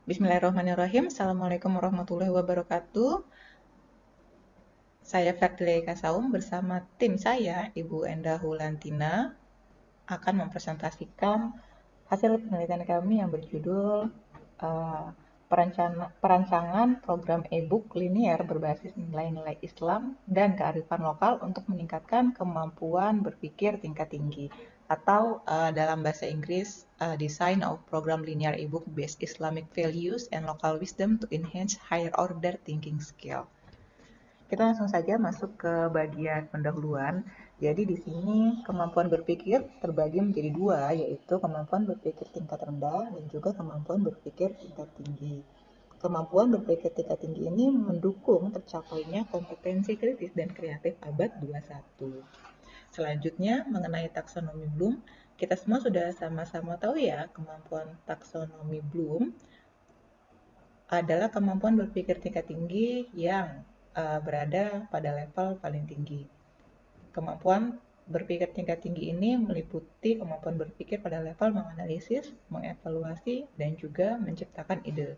Bismillahirrahmanirrahim. Assalamualaikum warahmatullahi wabarakatuh. Saya Fertilia Saum bersama tim saya, Ibu Endah Hulantina, akan mempresentasikan hasil penelitian kami yang berjudul uh, perancangan program e-book linier berbasis nilai-nilai Islam dan kearifan lokal untuk meningkatkan kemampuan berpikir tingkat tinggi atau dalam bahasa Inggris Design of Program Linear E-book Based Islamic Values and Local Wisdom to Enhance Higher Order Thinking Skill. Kita langsung saja masuk ke bagian pendahuluan. Jadi di sini kemampuan berpikir terbagi menjadi dua, yaitu kemampuan berpikir tingkat rendah dan juga kemampuan berpikir tingkat tinggi. Kemampuan berpikir tingkat tinggi ini mendukung tercapainya kompetensi kritis dan kreatif abad 21. Selanjutnya, mengenai taksonomi Bloom, kita semua sudah sama-sama tahu ya, kemampuan taksonomi Bloom adalah kemampuan berpikir tingkat tinggi yang berada pada level paling tinggi. Kemampuan berpikir tingkat tinggi ini meliputi kemampuan berpikir pada level menganalisis, mengevaluasi, dan juga menciptakan ide.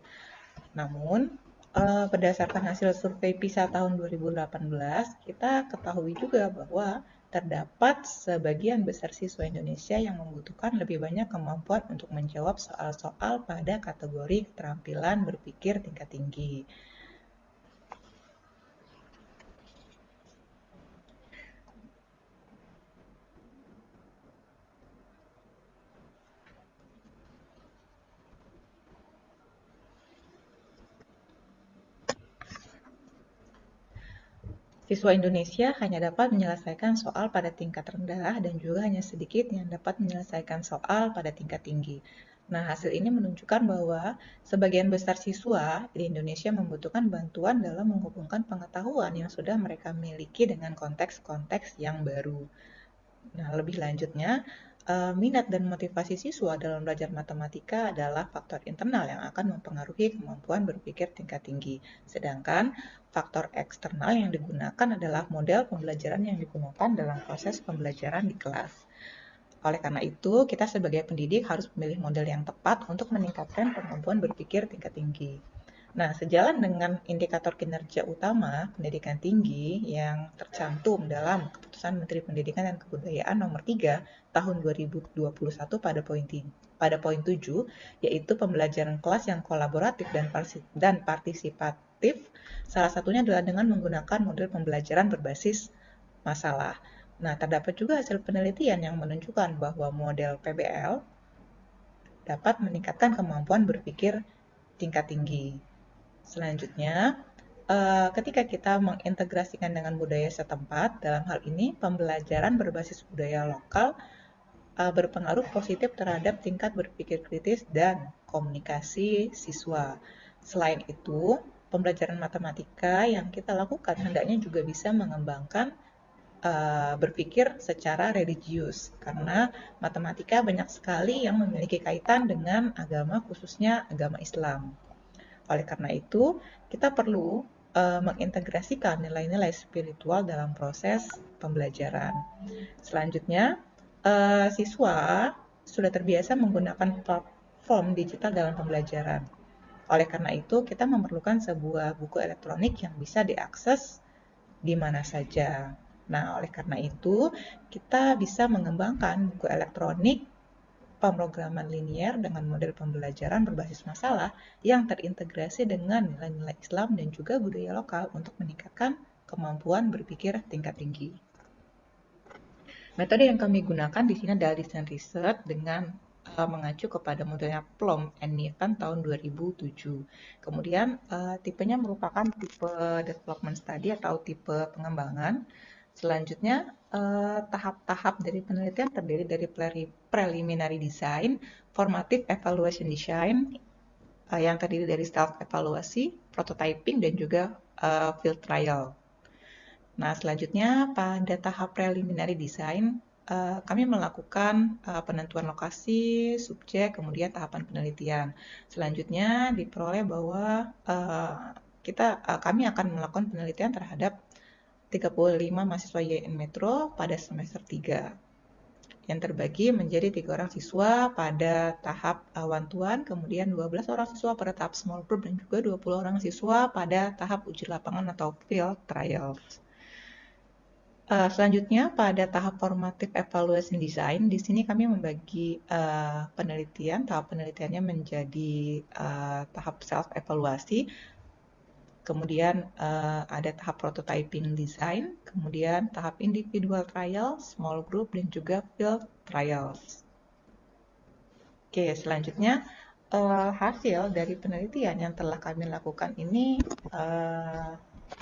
Namun, berdasarkan hasil survei PISA tahun 2018, kita ketahui juga bahwa terdapat sebagian besar siswa Indonesia yang membutuhkan lebih banyak kemampuan untuk menjawab soal-soal pada kategori keterampilan berpikir tingkat tinggi. Siswa Indonesia hanya dapat menyelesaikan soal pada tingkat rendah dan juga hanya sedikit yang dapat menyelesaikan soal pada tingkat tinggi. Nah, hasil ini menunjukkan bahwa sebagian besar siswa di Indonesia membutuhkan bantuan dalam menghubungkan pengetahuan yang sudah mereka miliki dengan konteks-konteks yang baru. Nah, lebih lanjutnya, minat dan motivasi siswa dalam belajar matematika adalah faktor internal yang akan mempengaruhi kemampuan berpikir tingkat tinggi. Sedangkan faktor eksternal yang digunakan adalah model pembelajaran yang digunakan dalam proses pembelajaran di kelas. Oleh karena itu, kita sebagai pendidik harus memilih model yang tepat untuk meningkatkan kemampuan berpikir tingkat tinggi. Nah, sejalan dengan indikator kinerja utama pendidikan tinggi yang tercantum dalam Keputusan Menteri Pendidikan dan Kebudayaan Nomor 3 Tahun 2021 pada poin 7, yaitu pembelajaran kelas yang kolaboratif dan partisipatif, salah satunya adalah dengan menggunakan model pembelajaran berbasis masalah. Nah, terdapat juga hasil penelitian yang menunjukkan bahwa model PBL dapat meningkatkan kemampuan berpikir tingkat tinggi. Selanjutnya, ketika kita mengintegrasikan dengan budaya setempat, dalam hal ini pembelajaran berbasis budaya lokal berpengaruh positif terhadap tingkat berpikir kritis dan komunikasi siswa. Selain itu, pembelajaran matematika yang kita lakukan hendaknya juga bisa mengembangkan berpikir secara religius, karena matematika banyak sekali yang memiliki kaitan dengan agama, khususnya agama Islam. Oleh karena itu, kita perlu mengintegrasikan nilai-nilai spiritual dalam proses pembelajaran. Selanjutnya, siswa sudah terbiasa menggunakan platform digital dalam pembelajaran. Oleh karena itu, kita memerlukan sebuah buku elektronik yang bisa diakses di mana saja. Nah, oleh karena itu, kita bisa mengembangkan buku elektronik pemrograman linier dengan model pembelajaran berbasis masalah yang terintegrasi dengan nilai-nilai Islam dan juga budaya lokal untuk meningkatkan kemampuan berpikir tingkat tinggi. Metode yang kami gunakan di sini adalah desain riset dengan mengacu kepada modelnya Plum and Niven tahun 2007. Kemudian tipenya merupakan tipe development study atau tipe pengembangan. Selanjutnya, tahap-tahap dari penelitian terdiri dari preliminary design, formative evaluation design, yang terdiri dari self-evaluasi, prototyping, dan juga field trial. Nah, selanjutnya pada tahap preliminary design, kami melakukan penentuan lokasi, subjek, kemudian tahapan penelitian. Selanjutnya diperoleh bahwa kami akan melakukan penelitian terhadap 35 mahasiswa YN Metro pada semester 3. yang terbagi menjadi 3 orang siswa pada tahap one-to-one, kemudian 12 orang siswa pada tahap small group, dan juga 20 orang siswa pada tahap uji lapangan atau field trials. Selanjutnya pada tahap formative evaluation design, di sini kami membagi penelitian, tahap penelitiannya menjadi tahap self evaluasi, kemudian ada tahap prototyping design, kemudian tahap individual trial, small group, dan juga field trials. Oke, selanjutnya hasil dari penelitian yang telah kami lakukan ini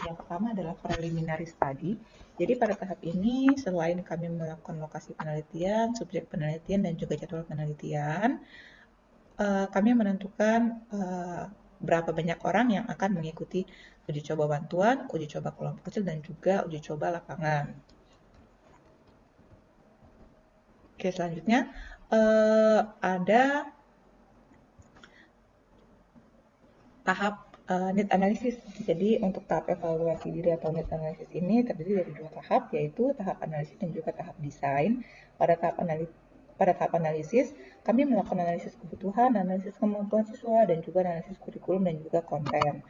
yang pertama adalah preliminary study. Jadi pada tahap ini selain kami melakukan lokasi penelitian, subjek penelitian, dan juga jadwal penelitian, kami menentukan berapa banyak orang yang akan mengikuti uji coba bantuan, uji coba kelompok kecil, dan juga uji coba lapangan. Oke, selanjutnya ada tahap need analysis. Jadi untuk tahap evaluasi diri atau need analysis ini terdiri dari 2 tahap, yaitu tahap analisis dan juga tahap desain. Pada tahap analisis, kami melakukan analisis kebutuhan, analisis kemampuan siswa, dan juga analisis kurikulum dan juga konten.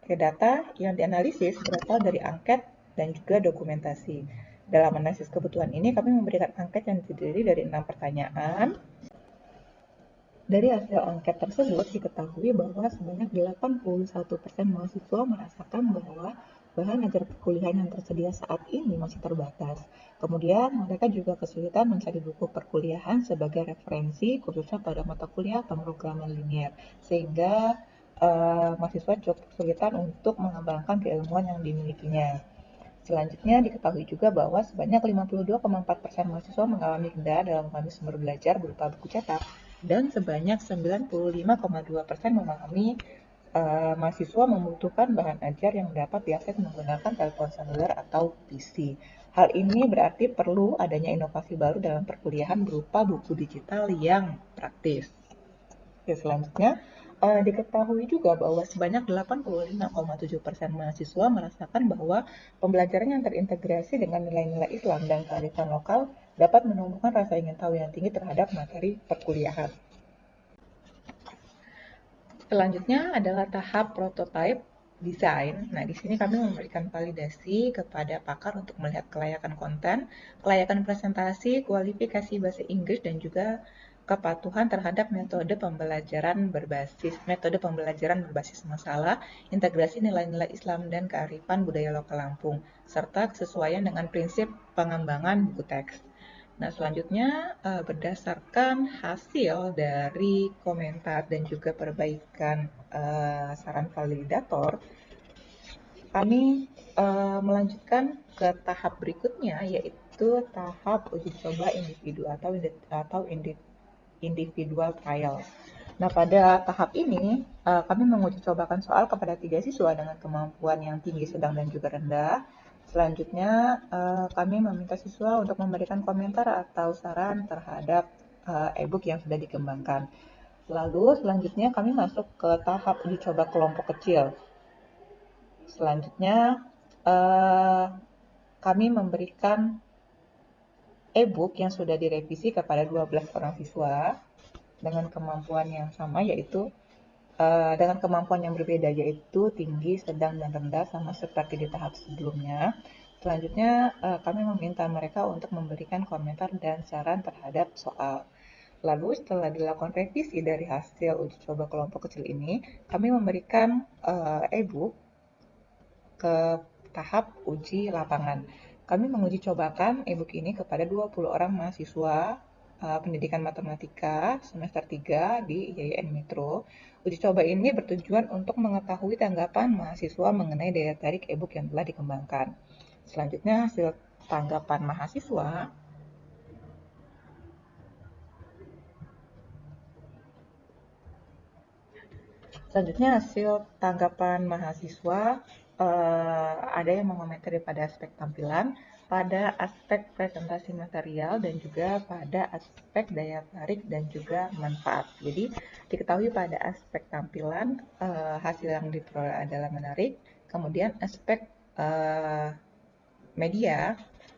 Oke, data yang dianalisis berasal dari angket dan juga dokumentasi. Dalam analisis kebutuhan ini, kami memberikan angket yang terdiri dari 6 pertanyaan. Dari hasil angket tersebut diketahui bahwa sebanyak 81% mahasiswa merasakan bahwa bahan ajar perkuliahan yang tersedia saat ini masih terbatas. Kemudian mereka juga kesulitan mencari buku perkuliahan sebagai referensi khususnya pada mata kuliah pemrograman linier, sehingga mahasiswa cukup kesulitan untuk mengembangkan keilmuan yang dimilikinya. Selanjutnya diketahui juga bahwa sebanyak 52,4% mahasiswa mengalami kendala dalam mengambil sumber belajar berupa buku cetak, dan sebanyak 95,2% memahami mahasiswa membutuhkan bahan ajar yang dapat diakses menggunakan telepon seluler atau PC. Hal ini berarti perlu adanya inovasi baru dalam perkuliahan berupa buku digital yang praktis. Oke, selanjutnya diketahui juga bahwa sebanyak 85,7% mahasiswa merasakan bahwa pembelajaran yang terintegrasi dengan nilai-nilai Islam dan kearifan lokal dapat menumbuhkan rasa ingin tahu yang tinggi terhadap materi perkuliahan. Selanjutnya adalah tahap prototype design. Nah, di sini kami memberikan validasi kepada pakar untuk melihat kelayakan konten, kelayakan presentasi, kualifikasi bahasa Inggris, dan juga kepatuhan terhadap metode pembelajaran berbasis masalah, integrasi nilai-nilai Islam dan kearifan budaya lokal Lampung, serta kesesuaian dengan prinsip pengembangan buku teks. Nah, selanjutnya berdasarkan hasil dari komentar dan juga perbaikan saran validator, kami melanjutkan ke tahap berikutnya, yaitu tahap uji coba individu atau individual trial. Nah, pada tahap ini kami menguji cobakan soal kepada 3 siswa dengan kemampuan yang tinggi, sedang, dan juga rendah. Selanjutnya, kami meminta siswa untuk memberikan komentar atau saran terhadap e-book yang sudah dikembangkan. Lalu, selanjutnya kami masuk ke tahap uji coba kelompok kecil. Selanjutnya, kami memberikan e-book yang sudah direvisi kepada 12 orang siswa dengan kemampuan yang sama, yaitu dengan kemampuan yang berbeda, yaitu tinggi, sedang, dan rendah, sama seperti di tahap sebelumnya. Selanjutnya, kami meminta mereka untuk memberikan komentar dan saran terhadap soal. Lalu setelah dilakukan revisi dari hasil uji coba kelompok kecil ini, kami memberikan e-book ke tahap uji lapangan. Kami menguji cobakan e-book ini kepada 20 orang mahasiswa pendidikan matematika semester 3 di IAIN Metro. Uji coba ini bertujuan untuk mengetahui tanggapan mahasiswa mengenai daya tarik e-book yang telah dikembangkan. Selanjutnya hasil tanggapan mahasiswa ada yang mengomentari pada aspek tampilan, pada aspek presentasi material, dan juga pada aspek daya tarik dan juga manfaat. Jadi diketahui pada aspek tampilan hasil yang diperoleh adalah menarik, kemudian aspek media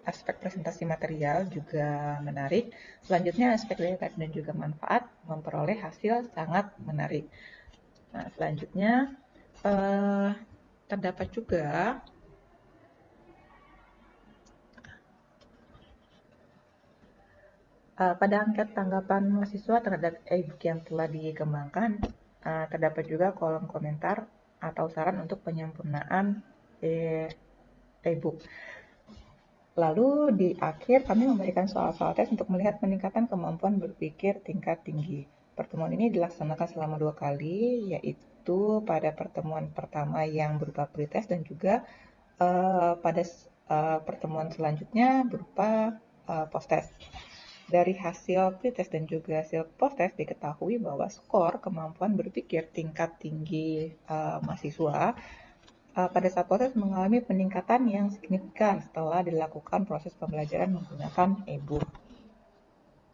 aspek presentasi material juga menarik. Selanjutnya aspek daya tarik dan juga manfaat memperoleh hasil sangat menarik. Nah, selanjutnya eh, terdapat juga pada angket tanggapan mahasiswa terhadap e-book yang telah dikembangkan, terdapat juga kolom komentar atau saran untuk penyempurnaan e-book. Lalu di akhir kami memberikan soal-soal tes untuk melihat peningkatan kemampuan berpikir tingkat tinggi. Pertemuan ini dilaksanakan selama 2 kali, yaitu pada pertemuan pertama yang berupa pretest dan juga pada pertemuan selanjutnya berupa post-test. Dari hasil pretest dan juga hasil post-test diketahui bahwa skor kemampuan berpikir tingkat tinggi mahasiswa pada saat proses mengalami peningkatan yang signifikan setelah dilakukan proses pembelajaran menggunakan e-book.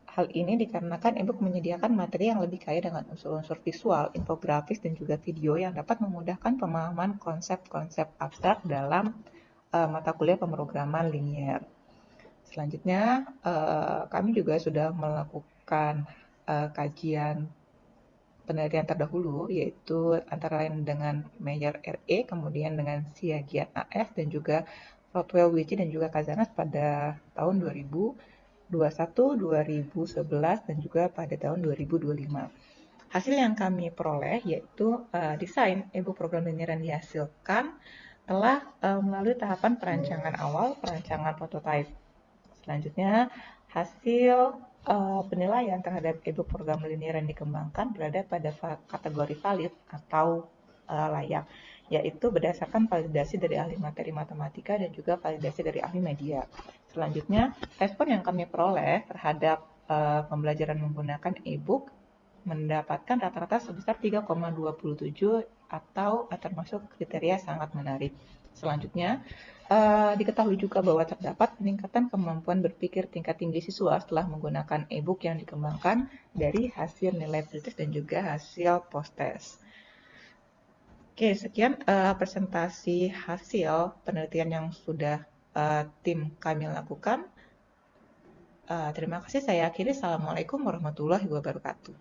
Hal ini dikarenakan e-book menyediakan materi yang lebih kaya dengan unsur-unsur visual, infografis, dan juga video yang dapat memudahkan pemahaman konsep-konsep abstrak dalam mata kuliah pemrograman linier. Selanjutnya, kami juga sudah melakukan kajian penelitian terdahulu, yaitu antara lain dengan Meyer RE, kemudian dengan Siagian AS, dan juga Rothwell WC dan juga Kazanas pada tahun 2021, 2011, dan juga pada tahun 2025. Hasil yang kami peroleh yaitu desain e-book program linear yang dihasilkan telah melalui tahapan perancangan awal, perancangan prototipe. Selanjutnya, hasil penilaian terhadap e-book program linear yang dikembangkan berada pada kategori valid atau layak, yaitu berdasarkan validasi dari ahli materi matematika dan juga validasi dari ahli media. Selanjutnya, respon yang kami peroleh terhadap pembelajaran menggunakan e-book mendapatkan rata-rata sebesar 3,27 atau termasuk kriteria sangat menarik. Selanjutnya, diketahui juga bahwa terdapat peningkatan kemampuan berpikir tingkat tinggi siswa setelah menggunakan e-book yang dikembangkan dari hasil nilai pretest dan juga hasil post-test. Oke, sekian presentasi hasil penelitian yang sudah tim kami lakukan. Terima kasih, saya akhiri. Assalamualaikum warahmatullahi wabarakatuh.